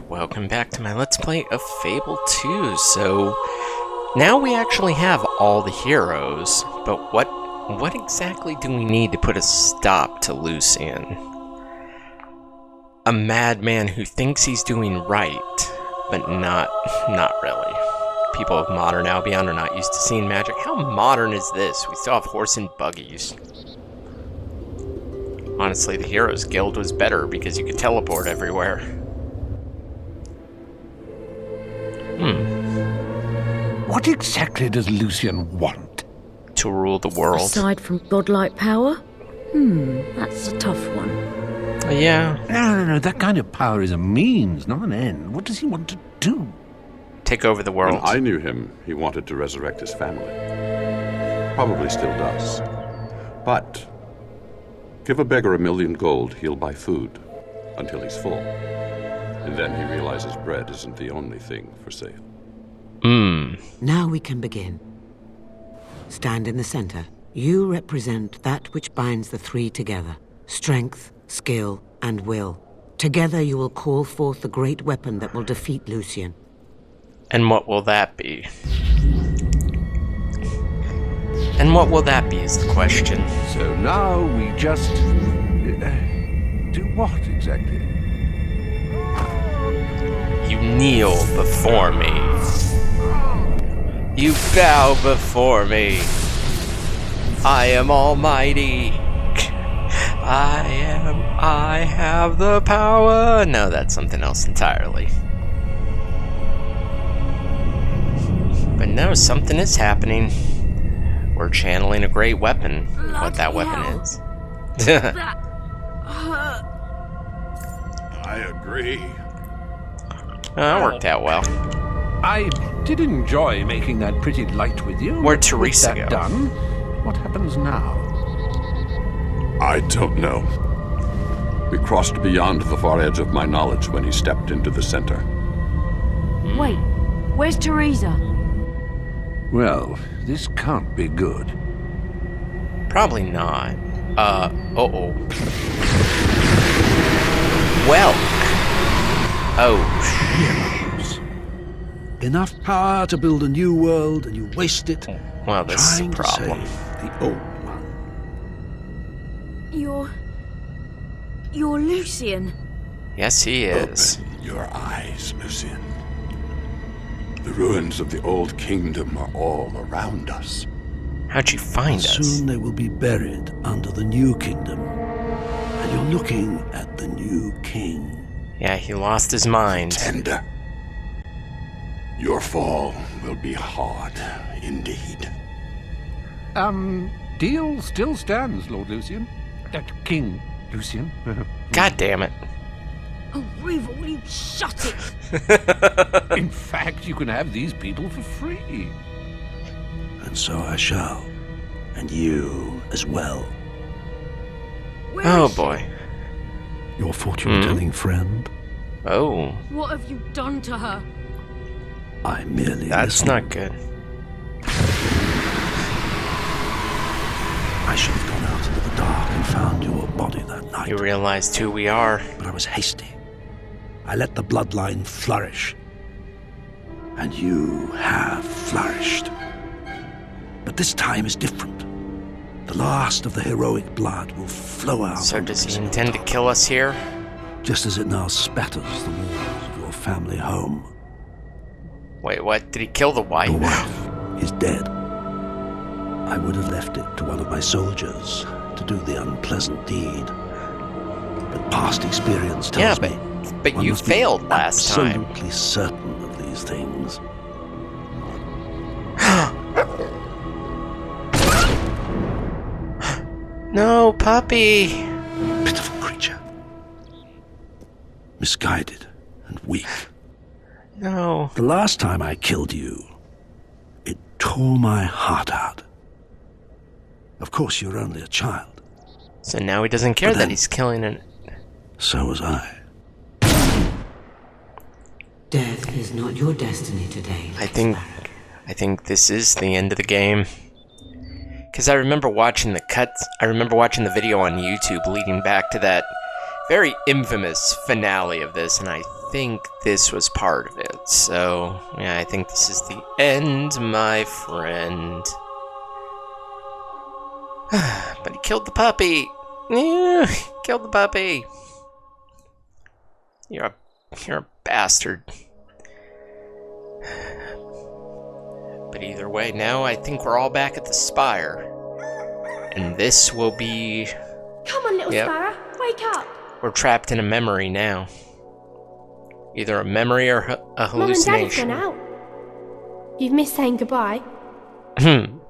Welcome back to my Let's Play of Fable 2. So, now we actually have all the heroes, but what exactly do we need to put a stop to Lucian? A madman who thinks he's doing right, but not really. People of modern Albion are not used to seeing magic. How modern is this? We still have horse and buggies. Honestly, the Heroes Guild was better because you could teleport everywhere. What exactly does Lucian want? To rule the world. Aside from godlike power? That's a tough one. Yeah. No, that kind of power is a means, not an end. What does he want to do? Take over the world. When I knew him, he wanted to resurrect his family. Probably still does. But give a beggar $1 million gold, he'll buy food until he's full. And then he realizes bread isn't the only thing for sale. Now we can begin. Stand in the center. You represent that which binds the three together. Strength, skill, and will. Together you will call forth the great weapon that will defeat Lucian. And what will that be? And what will that be is the question. So now we just... do what exactly? You kneel before me. You bow before me. I am almighty. I have the power. No, that's something else entirely. But no, something is happening. We're channeling a great weapon. What that weapon is. I agree. That worked out well. I did enjoy making that pretty light with you. Where'd Teresa With that go? done, what happens now? I don't know. We crossed beyond the far edge of my knowledge when he stepped into the center. Wait, where's Teresa? Well, this can't be good. Probably not. Uh-oh. Well. Oh, Heroes. Enough power to build a new world, and you waste it well, this is a trying to problem. save the old one. You're Lucian. Yes, he is. Open your eyes, Lucian. The ruins of the old kingdom are all around us. How'd you find us? Soon they will be buried under the new kingdom, and you're looking at the new king. Yeah, he lost his mind. Tender. Your fall will be hard indeed. Deal still stands, Lord Lucian. King Lucian. God damn it. Oh, Riva, will you shut it? In fact, you can have these people for free. And so I shall. And you as well. Where Oh is she? boy. Your fortune-telling friend. Oh, What have you done to her? I merely that's listen. not good. I should have gone out into the dark and found your body that night. You realized who we are. But I was hasty. I let the bloodline flourish. And you have flourished. But this time is different. The last of the heroic blood will flow out. So onto does this he intend to hilltop, kill us here? just as it now spatters the walls of your family home. Wait, what? Did he kill the wife? Your wife is dead. I would have left it to one of my soldiers to do the unpleasant deed. But past experience Yeah, tells me but one you must be failed last time. absolutely certain of these things. No, puppy. Pitiful creature. Misguided and weak. No. The last time I killed you, it tore my heart out. Of course, you're only a child. So now he doesn't care But that then- he's killing an... So was I. Death is not your destiny today. I think this is the end of the game. Because I remember watching the cuts, I remember watching the video on YouTube leading back to that very infamous finale of this, and I think this was part of it. So, yeah, I think this is the end, my friend. But he killed the puppy. Yeah, killed the puppy. You're a bastard. But either way, now I think we're all back at the spire. And this will be... Come on, little sparrow, wake up. We're trapped in a memory now. Either a memory or a hallucination. Mum and Dad have gone out. You've missed saying goodbye. Come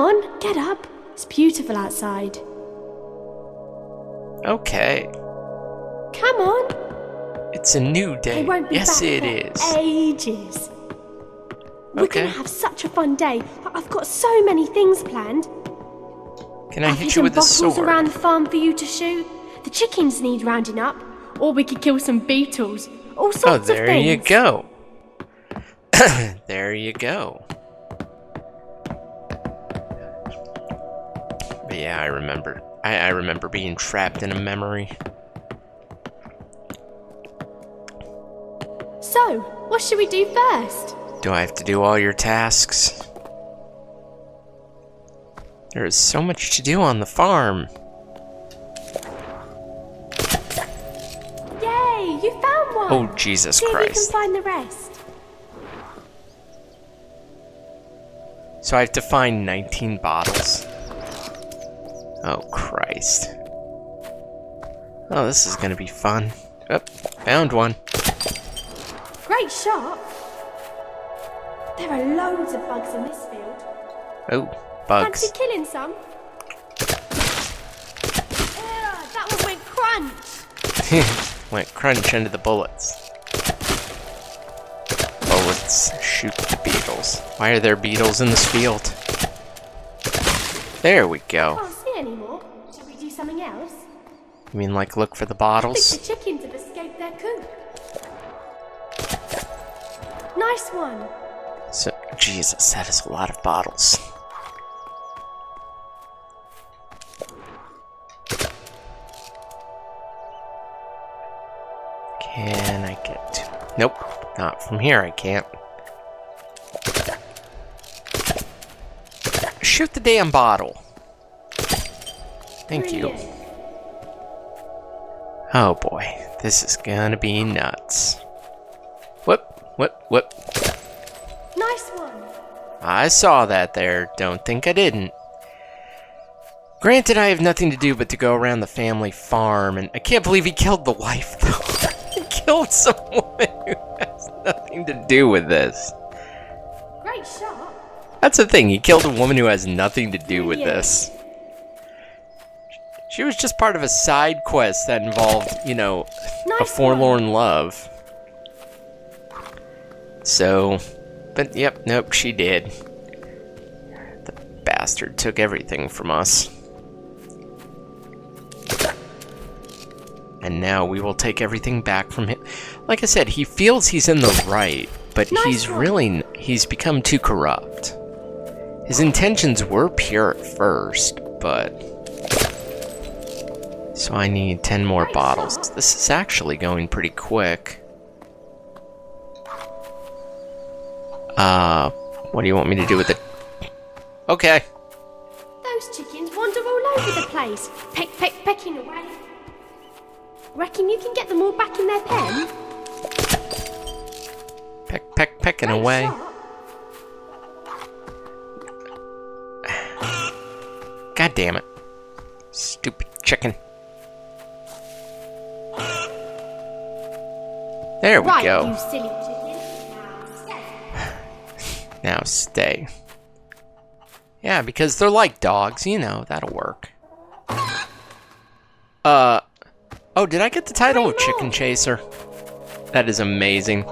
on, get up. It's beautiful outside. Okay. Come on. It's a new day. They won't be yes, back it for is. ages. We're Okay. going to have such a fun day. I've got so many things planned. Can I hit you with a bottles sword? around the farm for you to shoot. The chickens need rounding up. Or we could kill some beetles. All sorts of things. Oh, there you go. There you go. But yeah, I remember. I remember being trapped in a memory. So, what should we do first? Do I have to do all your tasks? There is so much to do on the farm. Yay, you found one! Oh, Jesus See if you Christ. can find the rest. So I have to find 19 bottles. Oh, Christ. Oh, this is gonna be fun. Oh, found one. Great shot. There are loads of bugs in this field. Oh, bugs. Fancy killing some? That one went crunch. Went crunch into the bullets. Bullets shoot the beetles. Why are there beetles in this field? There we go. Can't see anymore. Shall we do something else? You mean like look for the I bottles? think the chickens have escaped their coop. Nice one. So, Jesus, that is a lot of bottles. Can I get to... Nope, not from here I can't. Shoot the damn bottle. Thank you. Brilliant. Oh boy, this is gonna be nuts. Whoop. Nice one. I saw that there. Don't think I didn't. Granted, I have nothing to do but to go around the family farm, and I can't believe he killed the wife, though. He killed some woman who has nothing to do with this. Great shot. That's the thing, he killed a woman who has nothing to do with this. She was just part of a side quest that involved, you know, a Nice forlorn love. So, but yep, nope, she did. The bastard took everything from us. And now we will take everything back from him. Like I said, he feels he's in the right, but he's become too corrupt. His intentions were pure at first, but... So I need 10 more bottles. This is actually going pretty quick. What do you want me to do with it? Okay. Those chickens wander all over the place, pecking away. Reckon you can get them all back in their pen? Pecking Great away. shot. God damn it. Stupid chicken. There we Right, go. you silly chicken. Now stay. Now stay. Yeah, because they're like dogs, you know, that'll work. Oh, did I get the title of Chicken Chaser? That is amazing.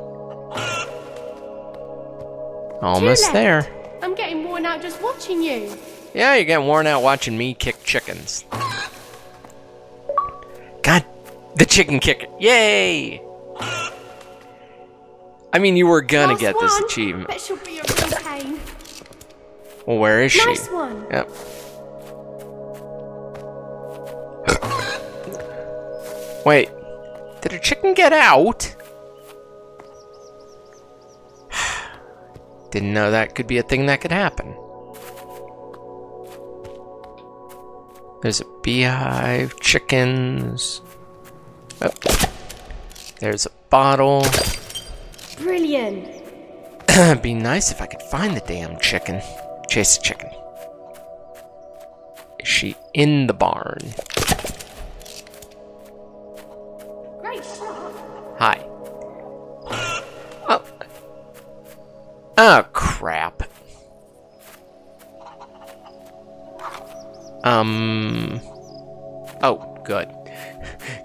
Almost Too late. there. I'm getting worn out just watching you. Yeah, you're getting worn out watching me kick chickens. God, the chicken kicker. Yay! I mean, you were gonna Last get this one. achievement. Bet she'll be a real pain. Well, where is she? Nice one. Yep. Wait. Did a chicken get out? Didn't know that could be a thing that could happen. There's a beehive, chickens. Oh. There's a bottle. Brilliant. It'd be nice if I could find the damn chicken. Chase the chicken. Is she in the barn? Great shot. Hi. Oh. Oh, crap. Oh, good.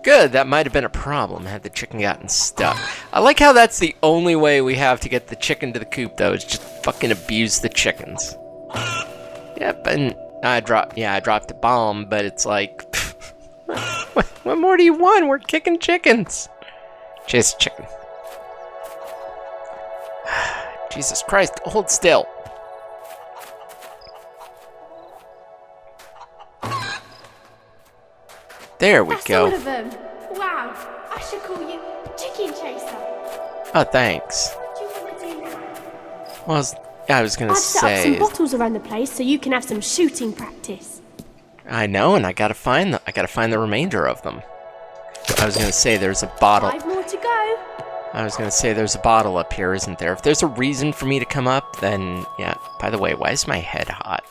Good, that might have been a problem had the chicken gotten stuck. I like how that's the only way we have to get the chicken to the coop, though, is just fucking abuse the chickens. Yep, and I dropped a bomb, but it's like, what more do you want? We're kicking chickens. Chase the chicken. Jesus Christ, hold still. There we That's go. all of them. Wow. I should call you Chicken Chaser. Oh, thanks. What do you want to do now? Well, I was gonna I've set up say. some bottles around the place so you can have some shooting practice. I know, and I gotta find the remainder of them. I was gonna say there's a bottle. 5 more to go. I was gonna say there's a bottle up here, isn't there? If there's a reason for me to come up, then yeah. By the way, why is my head hot?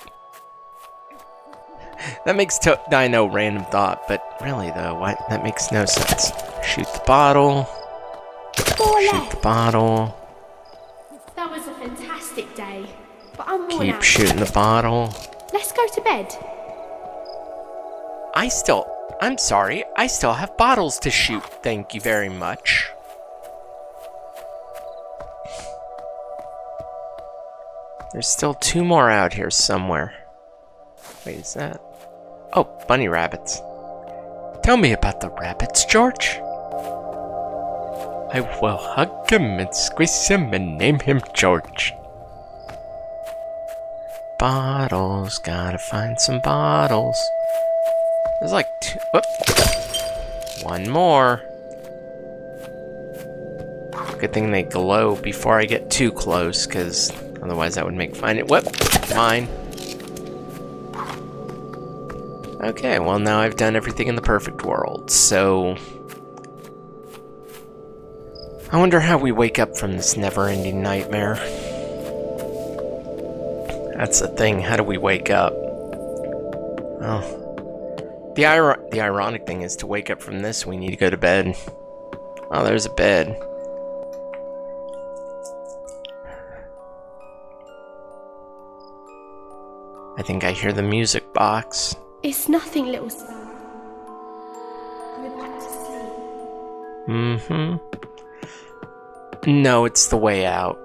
That makes I know, random thought, but really though, that makes no sense. Shoot the bottle. 4 Shoot left. the bottle. That was a fantastic day, but I'm worn Keep out. shooting the bottle. Let's go to bed. I'm sorry, I still have bottles to shoot. Thank you very much. There's still 2 more out here somewhere. Wait, is that? Oh, bunny rabbits. Tell me about the rabbits, George. I will hug him and squeeze him and name him George. Bottles, gotta find some bottles. There's like 2. Whoop. 1 more. Good thing they glow before I get too close, because otherwise that would make find it. Whoop. Mine. Okay, well now I've done everything in the perfect world, so I wonder how we wake up from this never-ending nightmare. That's the thing, how do we wake up? Oh. The ironic thing is to wake up from this, we need to go to bed. Oh, there's a bed. I think I hear the music box. It's nothing, little star. Go back to sleep. Mm-hmm. No, it's the way out.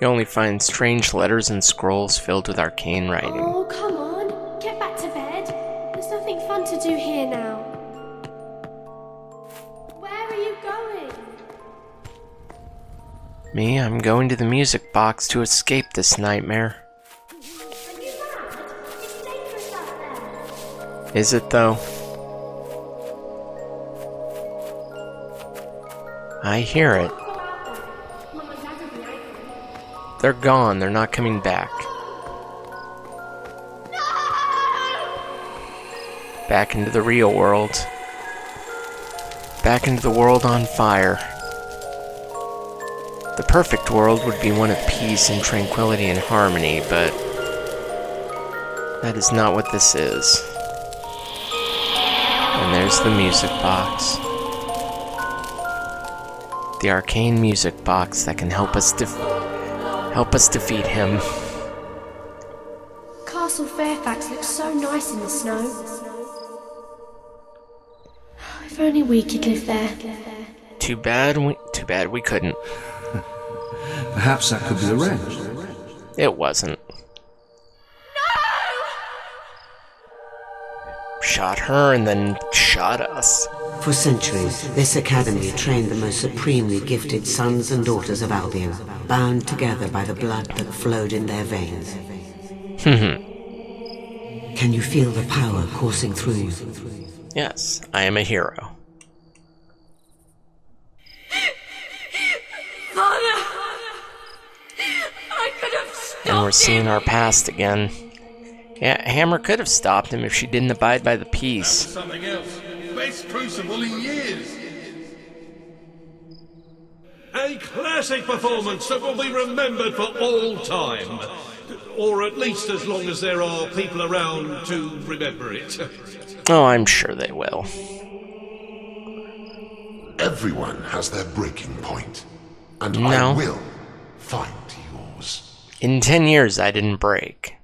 You only find strange letters and scrolls filled with arcane writing. Oh, come on. Get back to bed. There's nothing fun to do here now. Where are you going? Me, I'm going to the music box to escape this nightmare. Are you mad? It's dangerous out there. Is it, though? I hear it. Go out there. Mum and Dad will be angry. They're gone. They're not coming back. Back into the real world. Back into the world on fire. The perfect world would be one of peace and tranquility and harmony, but that is not what this is. And there's the music box. The arcane music box that can help us defeat him. Castle Fairfax looks so nice in the snow. If only we could live there. Too bad we couldn't. Perhaps that could be arranged. It wasn't. Shot her and then shot us. For centuries, this academy trained the most supremely gifted sons and daughters of Albion, bound together by the blood that flowed in their veins. Can you feel the power coursing through you? Yes, I am a hero. Father! I could have stopped And we're seeing him. our past again. Yeah, Hammer could have stopped him if she didn't abide by the peace. Something else. Best crucible in years. A classic performance that will be remembered for all time. Or at least as long as there are people around to remember it. Oh, I'm sure they will. Everyone has their breaking point, and No. I will find yours. In 10 years, I didn't break.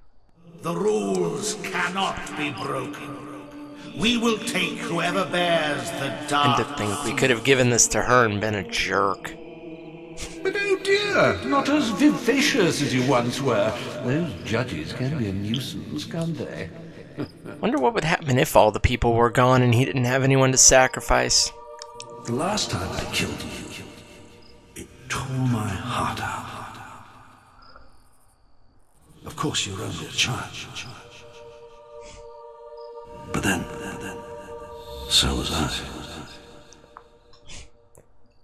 The rules cannot be broken. We will take whoever bears the And dark. to think we could have given this to her and been a jerk. But oh dear, not as vivacious as you once were. Those judges can be a nuisance, can't they? Wonder what would happen if all the people were gone and he didn't have anyone to sacrifice. The last time I killed you, it tore my heart out. Of course, you're only a child. But then, so was I.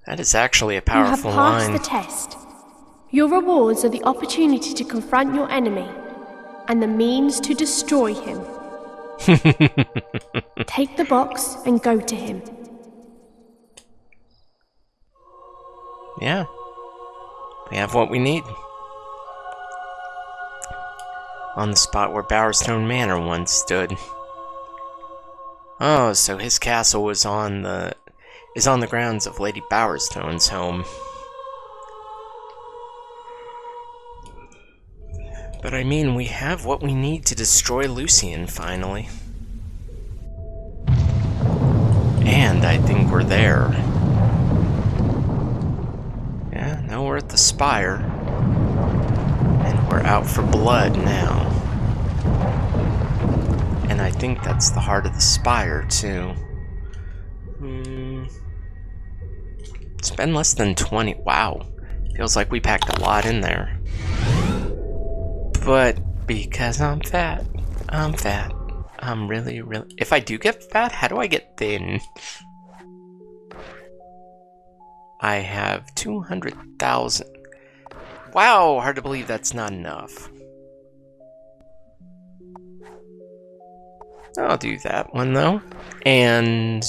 That is actually a You have powerful passed line. the test. Your rewards are the opportunity to confront your enemy and the means to destroy him. Take the box and go to him. Yeah. We have what we need. On the spot where Bowerstone Manor once stood. Oh, so his castle was on the grounds of Lady Bowerstone's home. But I mean, we have what we need to destroy Lucian, finally. And I think we're there. Yeah, now we're at the spire. And we're out for blood now. And I think that's the heart of the spire, too. It's been less than 20. Wow. Feels like we packed a lot in there. But because I'm fat, I'm really... If I do get fat, how do I get thin? I have 200,000. Wow, hard to believe that's not enough. I'll do that one, though. And...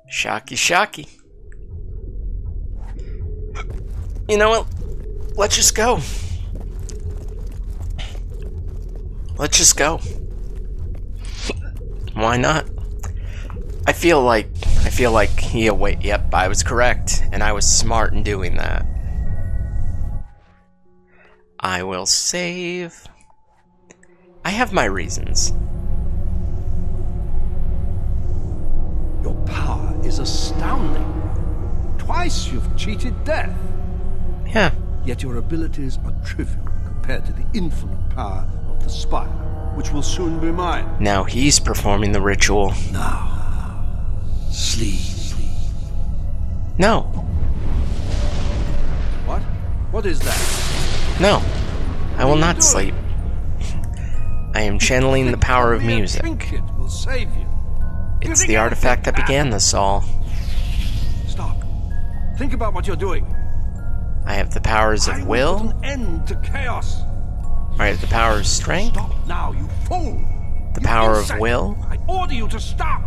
Shocky, shocky. You know what? Let's just go. Let's just go. Why not? I feel like he wait. Yep, I was correct, and I was smart in doing that. I will save. I have my reasons. Your power is astounding. Twice you've cheated death. Yeah. Yet your abilities are trivial compared to the infinite power of the spire, which will soon be mine. Now he's performing the ritual. Now, sleep. No. What? What is that? No. I will not sleep. I am channeling the power of music. Trinket will save you. It's the artifact that began this all. Stop. Think about what you're doing. I have the powers I of will will. put an end to chaos. I have the power of strength. Stop now, you fool! The You power of insect. will. I order you to stop.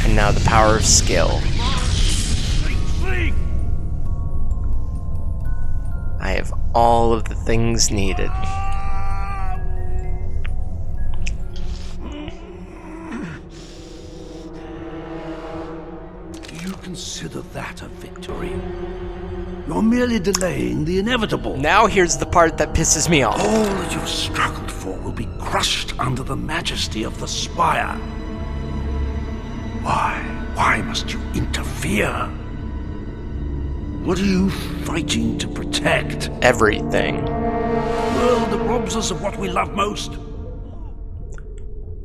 And now the power of skill. Sleep. I have all of the things needed. Do you consider that a victory? You're merely delaying the inevitable. Now here's the part that pisses me off. All that you've struggled for will be crushed under the majesty of the spire. Why? Why must you interfere? What are you fighting to protect? Everything. The world that robs us of what we love most?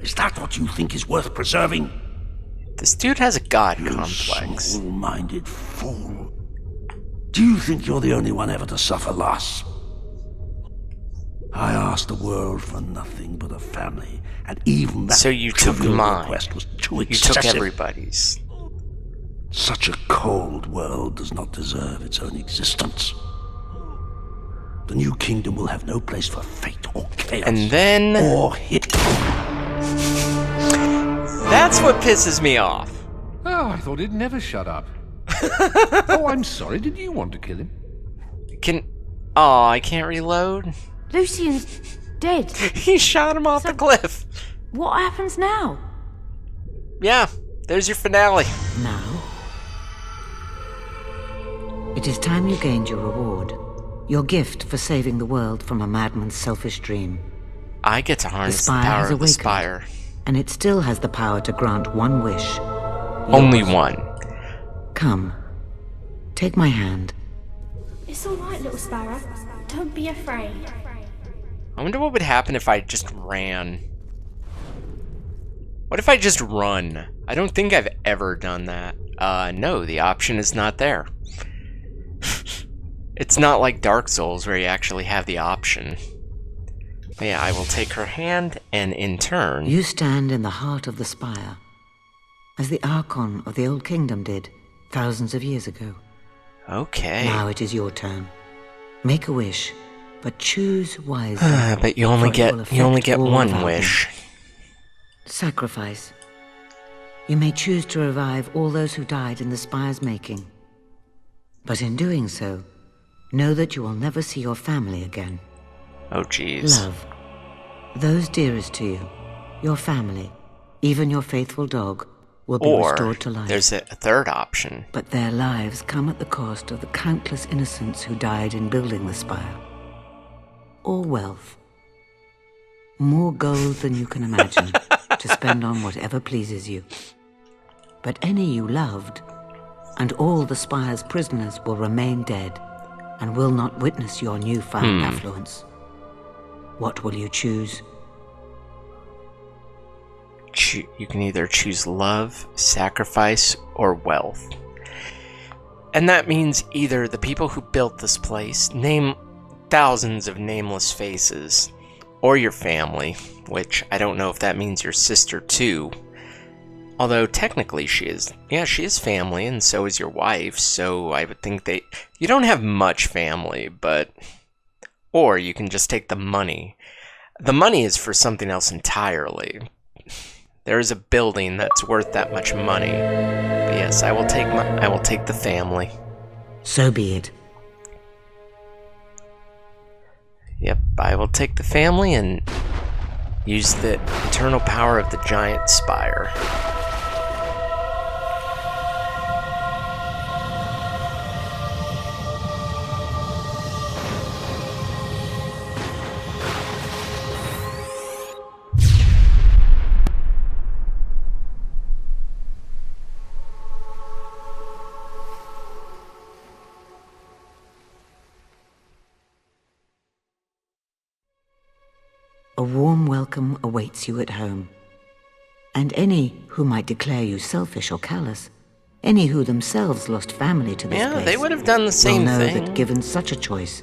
Is that what you think is worth preserving? This dude has a god You complex. small-minded fool. Do you think you're the only one ever to suffer loss? I asked the world for nothing but a family, and even that So you took trivial mine. request was too You excessive. took everybody's. Such a cold world does not deserve its own existence. The new kingdom will have no place for fate or chaos. And then... Or hit. That's what pisses me off. Oh, I thought he'd never shut up. Oh, I'm sorry. Did you want to kill him? Oh, I can't reload? Lucian's dead. He shot him off the cliff. What happens now? Yeah, there's your finale. Now, it is time you gained your reward. Your gift for saving the world from a madman's selfish dream. I get to harness the spire power has of the awakened. spire. And it still has the power to grant one wish. Only Yours. one. Come, take my hand. It's all right, little sparrow. Don't be afraid. I wonder what would happen if I just ran. What if I just run? I don't think I've ever done that. No, the option is not there. It's not like Dark Souls where you actually have the option. But yeah, I will take her hand, and in turn... You stand in the heart of the spire, as the Archon of the Old Kingdom did, thousands of years ago. Okay. Now it is your turn. Make a wish, but choose wisely. But you only for it will get affect all one without wish. you. Sacrifice. You may choose to revive all those who died in the spire's making. But in doing so, know that you will never see your family again. Oh, jeez. Love. Those dearest to you, your family, even your faithful dog, will be Or restored to life. there's a third option. But their lives come at the cost of the countless innocents who died in building the spire. Or wealth. More gold than you can imagine, to spend on whatever pleases you. But any you loved, and all the spire's prisoners will remain dead, and will not witness your newfound affluence. What will you choose? You can either choose love, sacrifice, or wealth. And that means either the people who built this place, name thousands of nameless faces, or your family, which I don't know if that means your sister too. Although technically she is family, and so is your wife, so I would think you don't have much family, but... Or you can just take the money. The money is for something else entirely. There is a building that's worth that much money. But yes, I will take the family. So be it. Yep, I will take the family and use the eternal power of the giant spire. A warm welcome awaits you at home. And any who might declare you selfish or callous, any who themselves lost family to this place, they would have done the same will know thing. that given such a choice,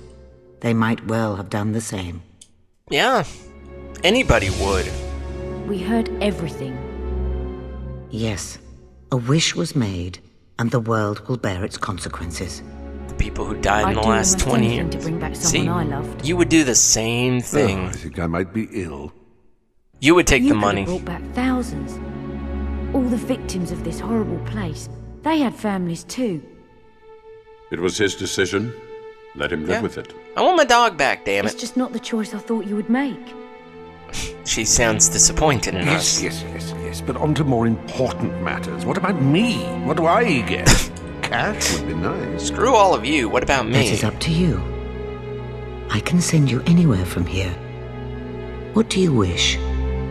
they might well have done the same. Yeah, anybody would. We heard everything. Yes, a wish was made, and the world will bear its consequences. The people who died in the I'd do last almost 20 anything years. to bring back See, someone I loved. you would do the same Oh, thing. I think I might be ill. You would take You the could money. have brought back thousands. All the victims of this horrible place. They had families too. It was his decision. Let him live Yeah. with it. I want my dog back, damn It's it. just not the choice I thought you would make. She sounds disappointed in us. Yes. But on to more important matters. What about me? What do I get? Cash would be nice. Screw all of you. What about That me? is up to you. I can send you anywhere from here. What do you wish?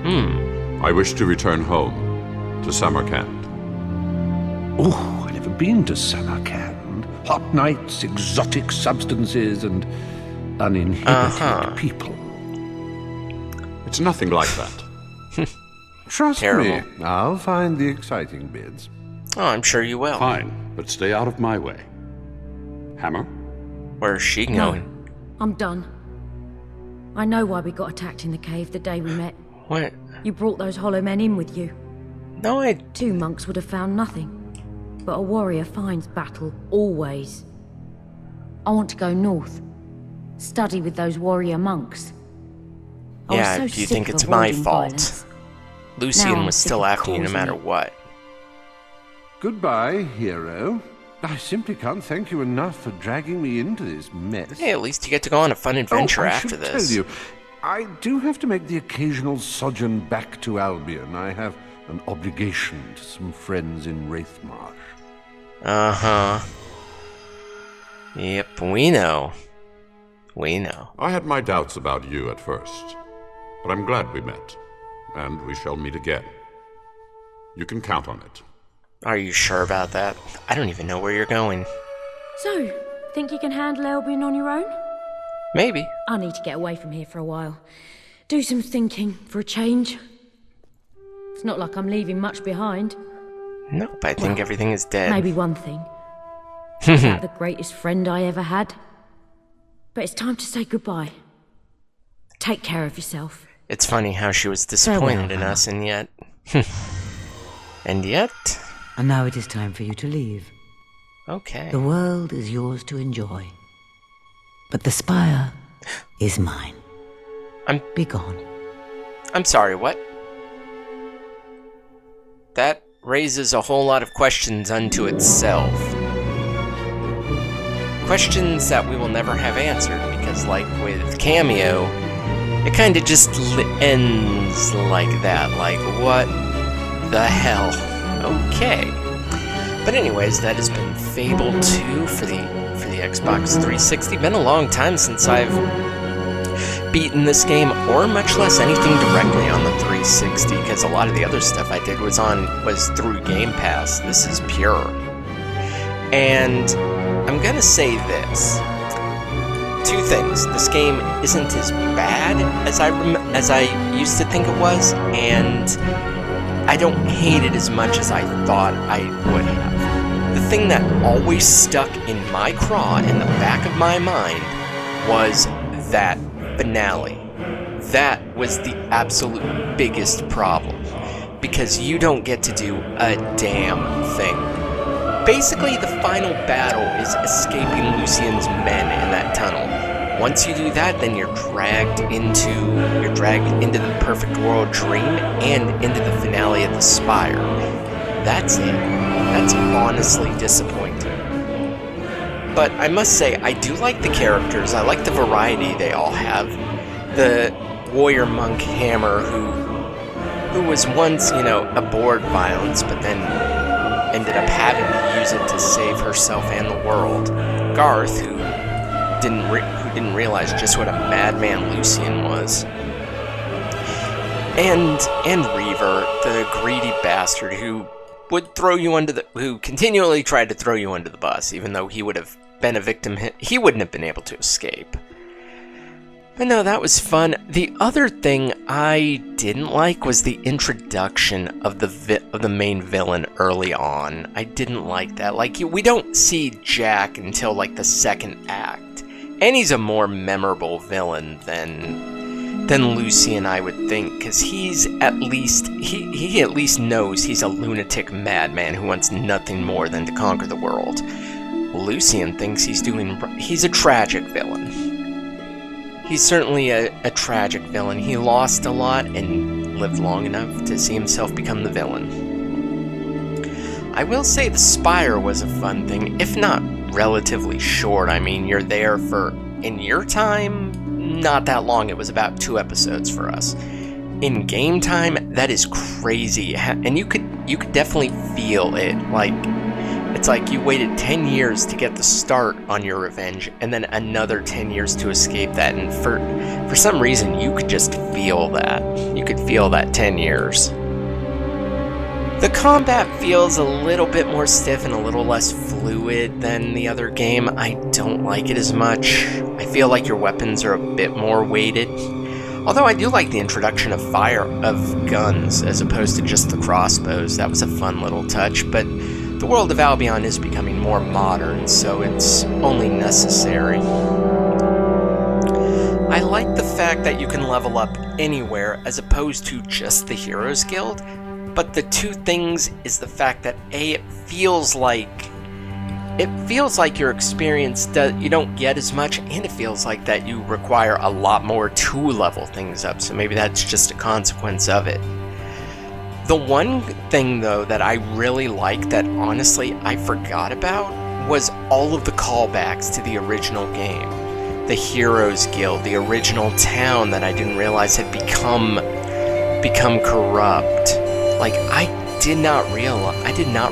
I wish to return home, to Samarkand. Oh, I've never been to Samarkand. Hot nights, exotic substances, and uninhibited people. It's nothing like that. Trust Terrible. me, I'll find the exciting bits. Oh, I'm sure you will. Fine, but stay out of my way. Hammer? Where's she going? I'm done. I know why we got attacked in the cave the day we met. What? You brought those hollow men in with you. No, I... 2 monks would have found nothing. But a warrior finds battle, always. I want to go north. Study with those warrior monks. Yeah, I was so do you sick think of it's my avoiding fault? violence. Lucian Now I'm was sick still of after you no causing matter it. what. Goodbye, hero. I simply can't thank you enough for dragging me into this mess. Hey, at least you get to go on a fun adventure I after should this. tell you, I do have to make the occasional sojourn back to Albion. I have an obligation to some friends in Wraithmarsh. Uh-huh. Yep, we know. We know. I had my doubts about you at first, but I'm glad we met, and we shall meet again. You can count on it. Are you sure about that? I don't even know where you're going. So, think you can handle Albion on your own? Maybe. I need to get away from here for a while. Do some thinking for a change. It's not like I'm leaving much behind. Nope, I think everything is dead. Maybe one thing. Is that the greatest friend I ever had? But it's time to say goodbye. Take care of yourself. It's funny how she was disappointed in us, and yet... and yet... And now it is time for you to leave. Okay. The world is yours to enjoy. But the spire is mine. Be gone. I'm sorry, what? That raises a whole lot of questions unto itself. Questions that we will never have answered, because like with Cameo, it kinda just ends like that. Like, what the hell? Okay. But anyways, that has been Fable 2 for the Xbox 360. Been a long time since I've beaten this game, or much less anything directly on the 360, because a lot of the other stuff I did was through Game Pass. This is pure. And I'm gonna say this. 2 things. This game isn't as bad as I used to think it was, and I don't hate it as much as I thought I would have. The thing that always stuck in my craw, in the back of my mind, was that finale. That was the absolute biggest problem, because you don't get to do a damn thing. Basically, the final battle is escaping Lucian's men in that tunnel. Once you do that, then you're dragged into the perfect world dream and into the finale of the Spire. That's it. That's honestly disappointing. But I must say, I do like the characters. I like the variety they all have. The warrior monk Hammer, who was once, aboard violence, but then ended up having to use it to save herself and the world. Garth, who didn't realize just what a madman Lucian was. And Reaver, the greedy bastard who continually tried to throw you under the bus, even though he would have been a victim. He wouldn't have been able to escape. But no, that was fun. The other thing I didn't like was the introduction of the main villain early on. I didn't like that. Like, we don't see Jack until like the second act, and he's a more memorable villain than Lucian, I would think, because he's at least he at least knows he's a lunatic madman who wants nothing more than to conquer the world. Lucian thinks he's a tragic villain. He's certainly a tragic villain. He lost a lot and lived long enough to see himself become the villain. I will say the Spire was a fun thing, if not relatively short. I mean, you're there for, in your time, not that long. It was about 2 episodes for us. In game time, that is crazy. And you could definitely feel it. Like, it's like you waited 10 years to get the start on your revenge, and then another 10 years to escape that. And for some reason, you could just feel that. You could feel that 10 years. The combat feels a little bit more stiff and a little less fluid than the other game. I don't like it as much. I feel like your weapons are a bit more weighted. Although I do like the introduction of guns as opposed to just the crossbows. That was a fun little touch, but the world of Albion is becoming more modern, so it's only necessary. I like the fact that you can level up anywhere as opposed to just the Heroes Guild, but the two things is the fact that it feels like your experience you don't get as much, and it feels like that you require a lot more to level things up, so maybe that's just a consequence of it. The one thing though that I really like that honestly I forgot about was all of the callbacks to the original game. The Heroes Guild, the original town that I didn't realize had become corrupt. Like, I did not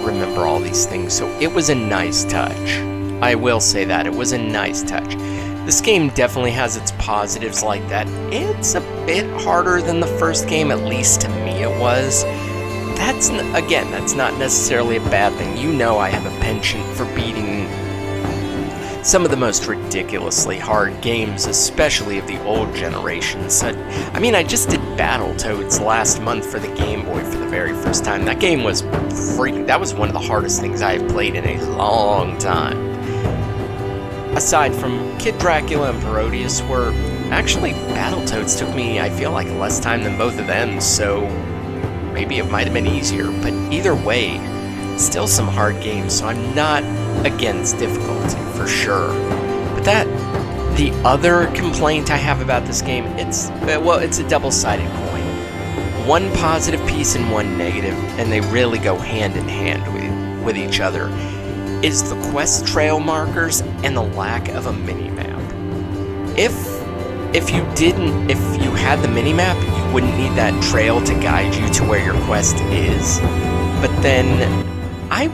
remember all these things, so it was a nice touch. I will say that, it was a nice touch. This game definitely has its positives like that. It's a bit harder than the first game, at least to me it was. That's not necessarily a bad thing. You know I have a penchant for beating some of the most ridiculously hard games, especially of the old generations. I just did Battletoads last month for the Game Boy for the very first time. That game was that was one of the hardest things I have played in a long time. Aside from Kid Dracula and Parodius, were actually Battletoads took me, I feel like, less time than both of them, so maybe it might have been easier, but either way, still some hard games, so I'm not against difficulty for sure. But the other complaint I have about this game, it's a double-sided coin. One positive piece and one negative, and they really go hand in hand with each other, is the quest trail markers and the lack of a mini-map. If you had the mini-map, you wouldn't need that trail to guide you to where your quest is. But then I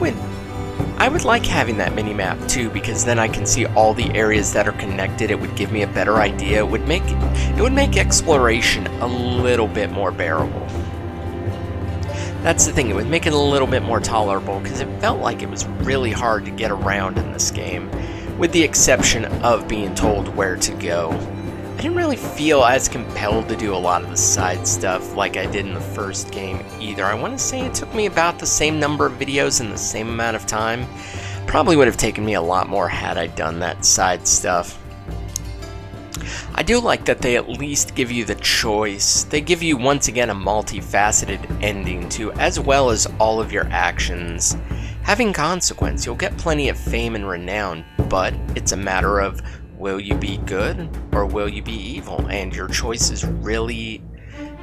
would like having that mini-map too, because then I can see all the areas that are connected. It would give me a better idea. It would make exploration a little bit more bearable. That's the thing, it would make it a little bit more tolerable, because it felt like it was really hard to get around in this game, with the exception of being told where to go. I didn't really feel as compelled to do a lot of the side stuff like I did in the first game either. I want to say it took me about the same number of videos in the same amount of time. Probably would have taken me a lot more had I done that side stuff. I do like that they at least give you the choice. They give you, once again, a multifaceted ending too, as well as all of your actions having consequence. You'll get plenty of fame and renown, but it's a matter of, will you be good or will you be evil? And your choices really,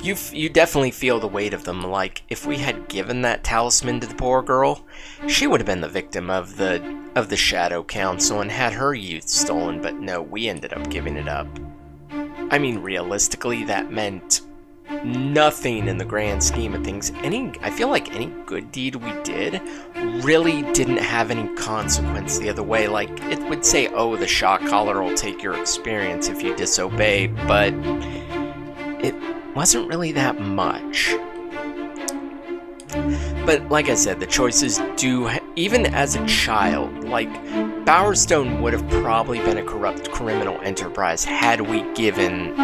you definitely feel the weight of them. Like, if we had given that talisman to the poor girl, she would have been the victim of the Shadow Council and had her youth stolen, but no, we ended up giving it up. I mean, realistically, that meant nothing in the grand scheme of things. I feel like any good deed we did really didn't have any consequence the other way. Like, it would say, oh, the shock collar will take your experience if you disobey, but it wasn't really that much. But like I said, the choices do, even as a child, like, Bowerstone would have probably been a corrupt criminal enterprise had we given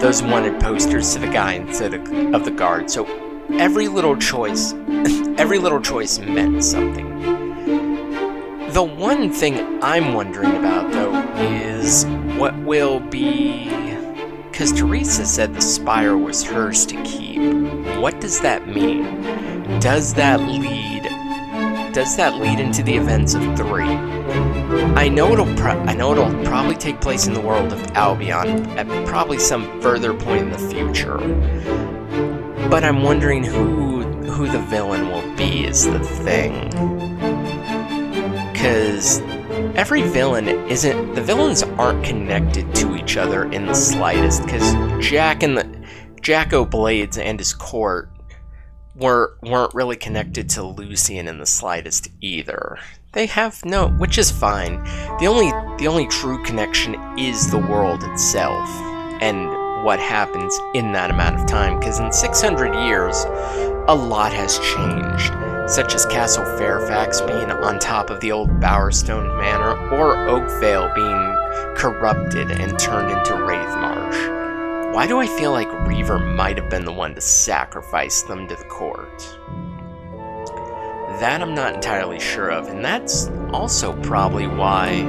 those wanted posters to the guy instead of the guard. So every little choice meant something. The one thing I'm wondering about, though, is what will be, because Teresa said the spire was hers to keep. What does that mean? Does that lead into the events of 3? I know it'll probably take place in the world of Albion at probably some further point in the future. But I'm wondering who the villain will be is the thing. Cause every villain the villains aren't connected to each other in the slightest, because Jack O'Blades and his court weren't really connected to Lucian in the slightest either. They have no, which is fine. The only true connection is the world itself and what happens in that amount of time, because in 600 years, a lot has changed, such as Castle Fairfax being on top of the old Bowerstone Manor, or Oakvale being corrupted and turned into Wraithmarsh. Why do I feel like Reaver might have been the one to sacrifice them to the court? That I'm not entirely sure of, and that's also probably why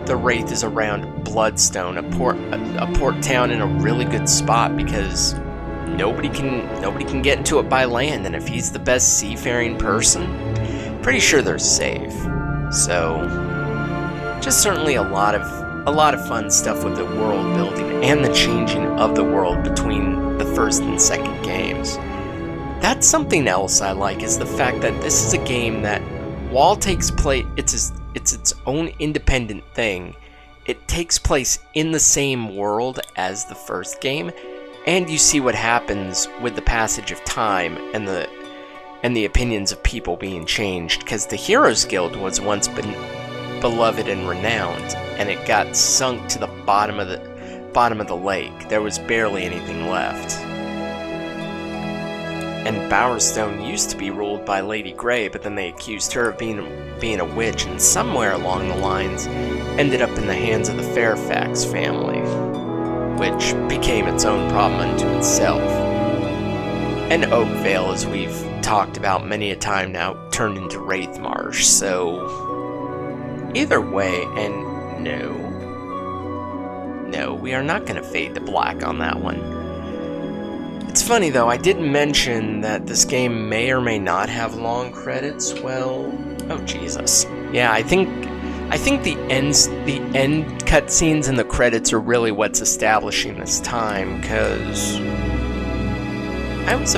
the Wraith is around Bloodstone, a port town in a really good spot because nobody can get into it by land, and if he's the best seafaring person, pretty sure they're safe. So, just certainly a lot of fun stuff with the world building and the changing of the world between the first and second games. That's something else I like, is the fact that this is a game that, while takes place, it's its own independent thing. It takes place in the same world as the first game, and you see what happens with the passage of time and the opinions of people being changed, because the Heroes Guild was once been beloved and renowned, and it got sunk to the bottom of the lake. There was barely anything left. And Bowerstone used to be ruled by Lady Grey, but then they accused her of being a witch, and somewhere along the lines ended up in the hands of the Fairfax family, which became its own problem unto itself. And Oakvale, as we've talked about many a time now, turned into Wraithmarsh, so either way, and no, we are not going to fade to black on that one. It's funny though, I did mention that this game may or may not have long credits. Well, oh Jesus. Yeah, I think the end cutscenes and the credits are really what's establishing this time, because I was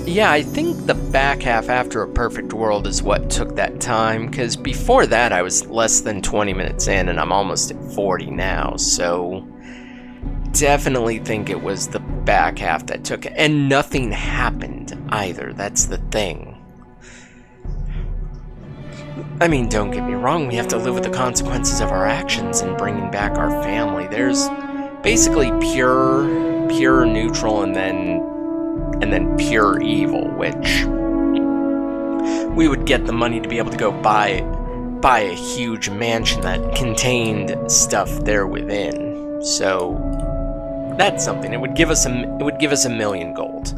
I think the back half after A Perfect World is what took that time, because before that I was less than 20 minutes in and I'm almost at 40 now, so definitely think it was the back half that took it, and nothing happened either. That's the thing. I mean, don't get me wrong, we have to live with the consequences of our actions in bringing back our family. There's basically pure neutral and then pure evil, which we would get the money to be able to go buy a huge mansion that contained stuff there within. So that's something. It would give us a million gold.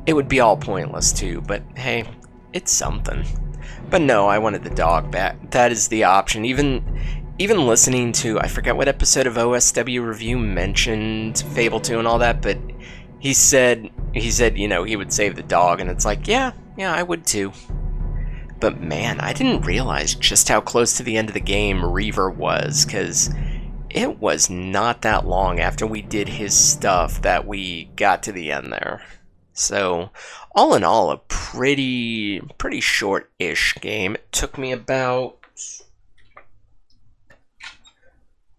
It would be all pointless too, but hey, it's something. But no, I wanted the dog back. That is the option. Even listening to, I forget what episode of OSW Review mentioned Fable 2 and all that, but he said, you know, he would save the dog, and it's like, yeah, I would too. But man, I didn't realize just how close to the end of the game Reaver was, because it was not that long after we did his stuff that we got to the end there. So, all in all, a pretty short-ish game. It took me about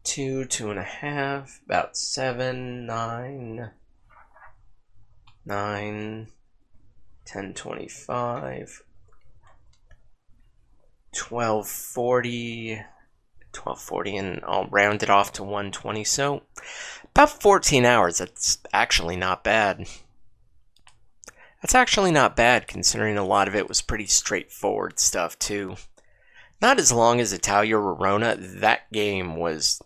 2.5, about 7, 9, 10:25, 12:40, and I'll round it off to 1:20, so about 14 hours. That's actually not bad. That's actually not bad, considering a lot of it was pretty straightforward stuff too. Not as long as Italia Rorona. That game was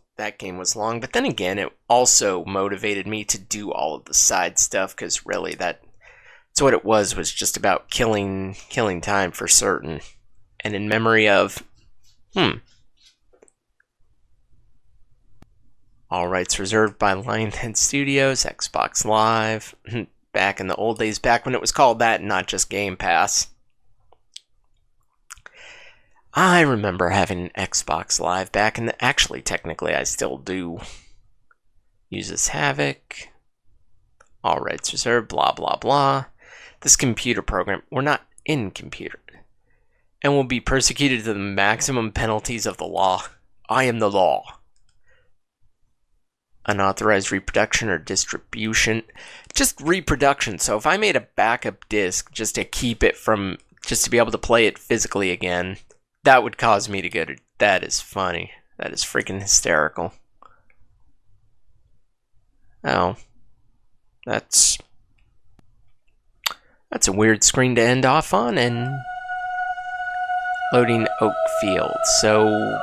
long, but then again, it also motivated me to do all of the side stuff, because really that's what it was just about killing time for certain. And in memory of all rights reserved by Lionhead Studios, Xbox Live, back in the old days, back when it was called that and not just Game Pass. I remember having an Xbox Live back in the... Actually, technically, I still do. Uses Havoc. All rights reserved, blah, blah, blah. This computer program... We're not in computer. And will be persecuted to the maximum penalties of the law. I am the law. Unauthorized reproduction or distribution. Just reproduction. So if I made a backup disc just to keep it from... Just to be able to play it physically again... That would cause me to go to... That is funny. That is freaking hysterical. Oh. That's a weird screen to end off on, and... Loading Oakfield. So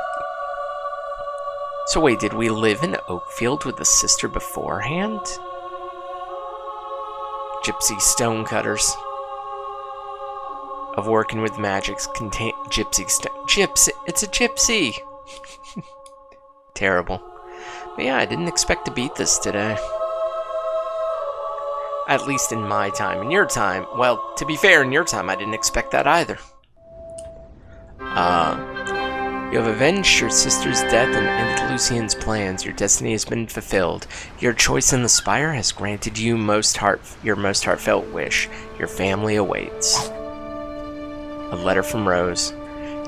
wait, did we live in Oakfield with the sister beforehand? Gypsy stonecutters. Of working with magics contain gypsy. It's a gypsy. Terrible. But yeah, I didn't expect to beat this today. At least in my time. In your time, well, to be fair, in your time, I didn't expect that either. You have avenged your sister's death and ended Lucien's plans. Your destiny has been fulfilled. Your choice in the spire has granted you your most heartfelt wish. Your family awaits. A letter from Rose.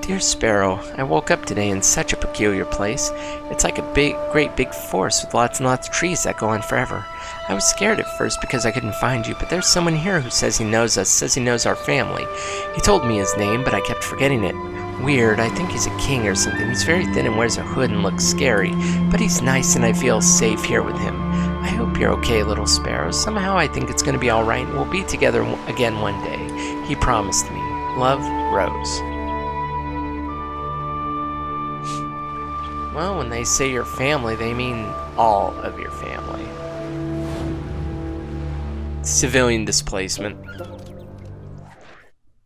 Dear Sparrow, I woke up today in such a peculiar place. It's like a great big forest with lots and lots of trees that go on forever. I was scared at first because I couldn't find you, but there's someone here who says he knows us, says he knows our family. He told me his name, but I kept forgetting it. Weird, I think he's a king or something. He's very thin and wears a hood and looks scary, but he's nice and I feel safe here with him. I hope you're okay, little Sparrow. Somehow I think it's going to be alright and we'll be together again one day. He promised me. Love, Rose. Well, when they say your family, they mean all of your family. Civilian displacement.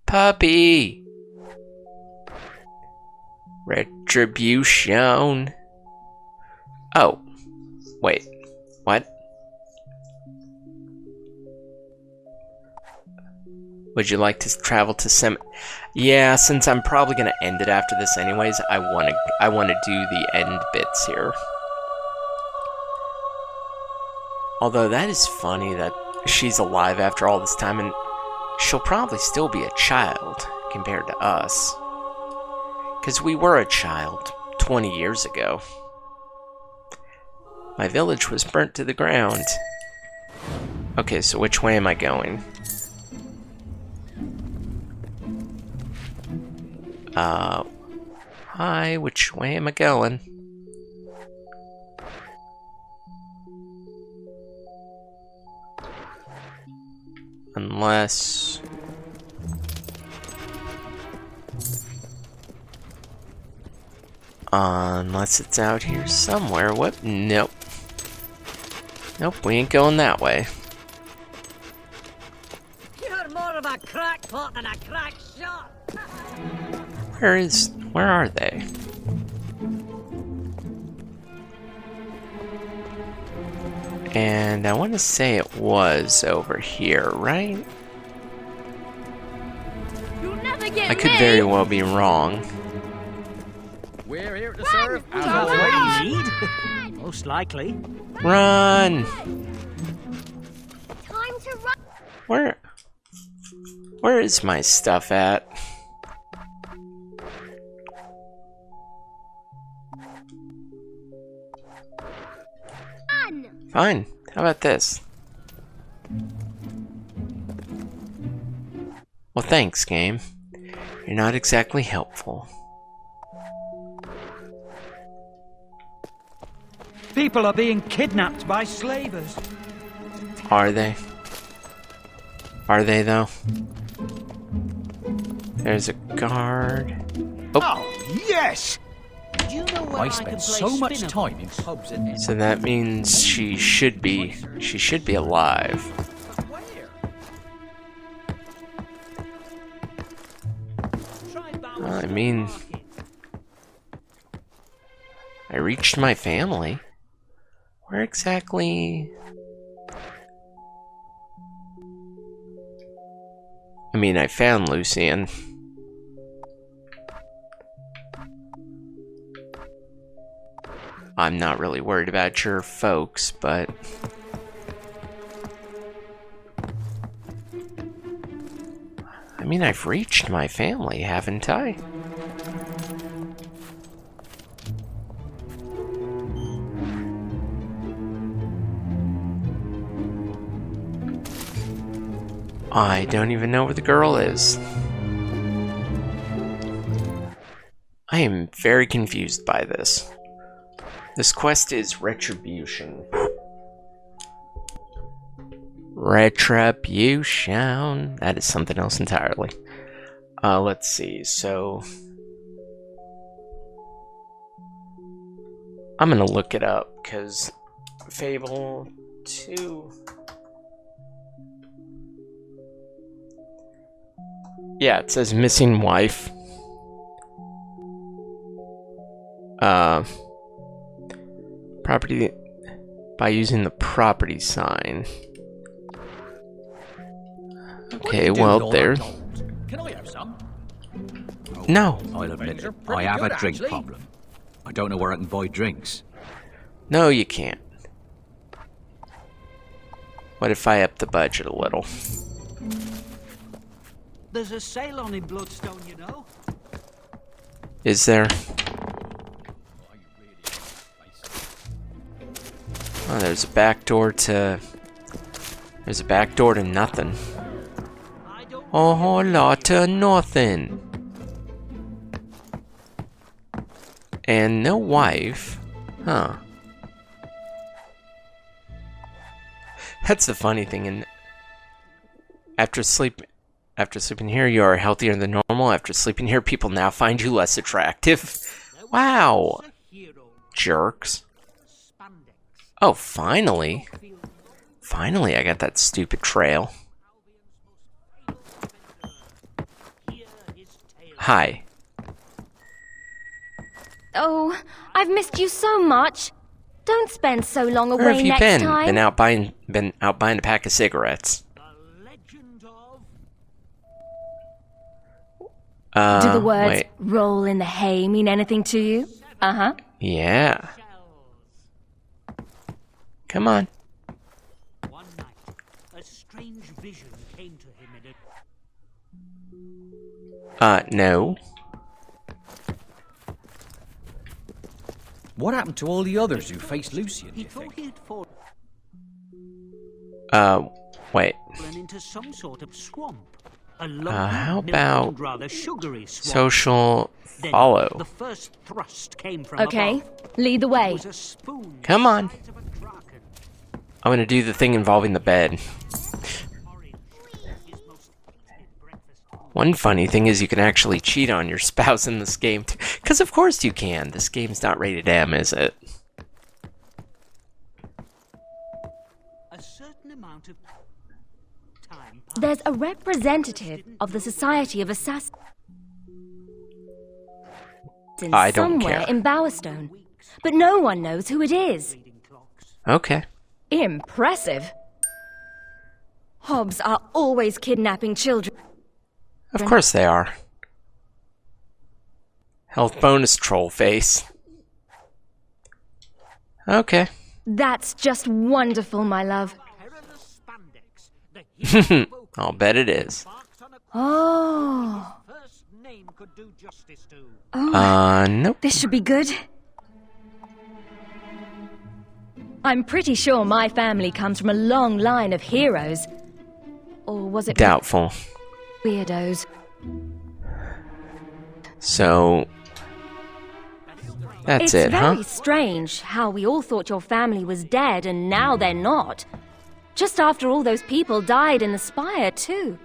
Puppy! Retribution. Oh. Wait. What? Would you like to travel to Yeah, since I'm probably gonna end it after this anyways, I wanna do the end bits here. Although that is funny that she's alive after all this time, and she'll probably still be a child compared to us. Because we were a child 20 years ago. My village was burnt to the ground. Okay, so which way am I going? Hi, which way am I going? Unless... unless it's out here somewhere. What? Nope. Nope, we ain't going that way. You're more of a crackpot than a crack shot. Where are they? And I want to say it was over here, right? You'll never get I could very well be wrong. We're here to serve as always. Most likely. Run! Time to run. Where is my stuff at? Fine. How about this? Well, thanks, game. You're not exactly helpful. People are being kidnapped by slavers. Are they? Are they, though? There's a guard. Oh yes! Do you know where I spent so much time in pubs and So that means she should be alive. Well, I mean, I reached my family. Where exactly? I mean, I found Lucien. I'm not really worried about your folks, but... I mean, I've reached my family, haven't I? I don't even know where the girl is. I am very confused by this. This quest is Retribution. Retribution. That is something else entirely. Let's see. So I'm gonna look it up because Fable 2. Yeah, it says missing wife. property by using the property sign. Okay, well, there. Can I have some? No. I'll admit it. I have a drink problem. I don't know where I can buy drinks. No, you can't. What if I up the budget a little? There's a sale on in Bloodstone, you know. Is there? Oh, there's a back door to... There's a back door to nothing. A whole lot to nothing. And no wife. Huh. That's the funny thing. And after sleeping here, you are healthier than normal. After sleeping here, people now find you less attractive. Wow. Jerks. Oh, finally. Finally, I got that stupid trail. Hi. Oh, I've missed you so much. Don't spend so long away Where have you next been? time. Been out buying a pack of cigarettes. Do the words wait. roll in the hay mean anything to you? Uh-huh. Yeah. Come on. One night, a strange vision came to him in a... No. What happened to all the others who faced Lucian, do you think? He'd fallen Wait. into some sort of swamp. A How about rather sugary swamp. social Then follow? the first thrust came from Okay, above. lead the way. It was a spoon Come on. the size of a kraken. I'm gonna do the thing involving the bed. Porridge, his most hated breakfast food. One funny thing is you can actually cheat on your spouse in this game, too. Because of course you can. This game's not rated M, is it? A certain amount of time There's a representative of the Society of Assassins I don't somewhere care. in Bowerstone, but no one knows who it is. Okay. Impressive. Hobbs are always kidnapping children. Of course they are. Health bonus troll face. Okay. That's just wonderful, my love. perilous spandex. The I'll bet it is. Oh. first name could do justice to. Nope. This should be good. I'm pretty sure my family comes from a long line of heroes. Or was it Doubtful. weirdos? So... That's It's it, huh? very strange how we all thought your family was dead and now they're not. Just after all those people died in the spire, too.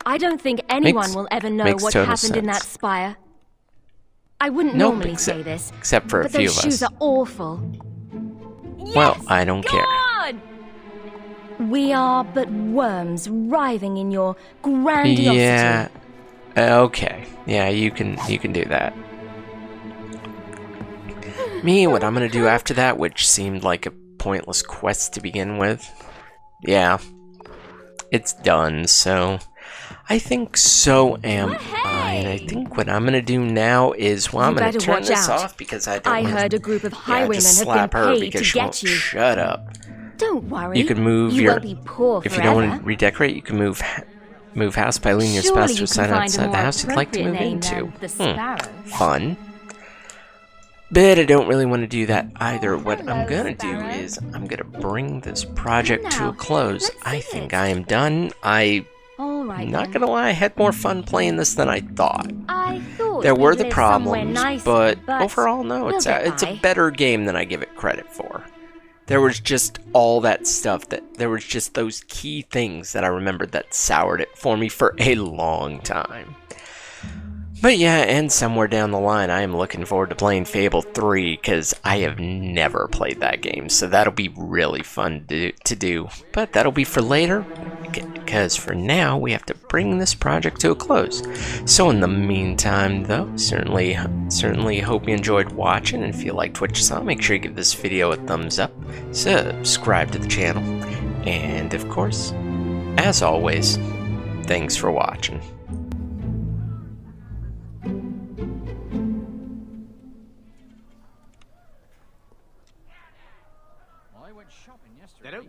I don't think anyone will ever know makes what total happened in that sense. spire. I wouldn't Nope, normally except- say this, except for a but few those of shoes us. are awful. Well, Yes, I don't go care. on! We are but worms writhing in your grandiosity. Yeah. Okay. Yeah, you can do that. Me, what I'm gonna do after that, which seemed like a pointless quest to begin with. Yeah. It's done, so... I think so am I. And I think what I'm gonna do now is, well, I'm You gonna better turn watch this out. off because I don't I want heard a group of just highwaymen have slap been her paid because to she won't get you. shut up. Don't worry. You can move you your... won't be poor If you forever. don't want to redecorate, you can move house by leading your Surely spouse to you a side can find a outside the more house you'd like to move appropriate name into. than the Sparrow. Fun. But I don't really want to do that either. What I'm hello, gonna do Sparrow. is I'm gonna bring this project to Now, a close. let's I see think it. I am done. I'm All right. not then. gonna lie, I had more fun playing this than I thought. I thought There we'd were the live somewhere problems, nicer, but but overall, no, we'll it's get a by. better game than I give it credit for. There was just all that stuff there was just those key things that I remembered that soured it for me for a long time. But yeah, and somewhere down the line, I am looking forward to playing Fable 3, because I have never played that game, so that'll be really fun to do. But that'll be for later. because for now we have to bring this project to a close. So in the meantime though, certainly hope you enjoyed watching, and if you liked what you saw, make sure you give this video a thumbs up, subscribe to the channel, and of course, as always, thanks for watching. I went shopping yesterday.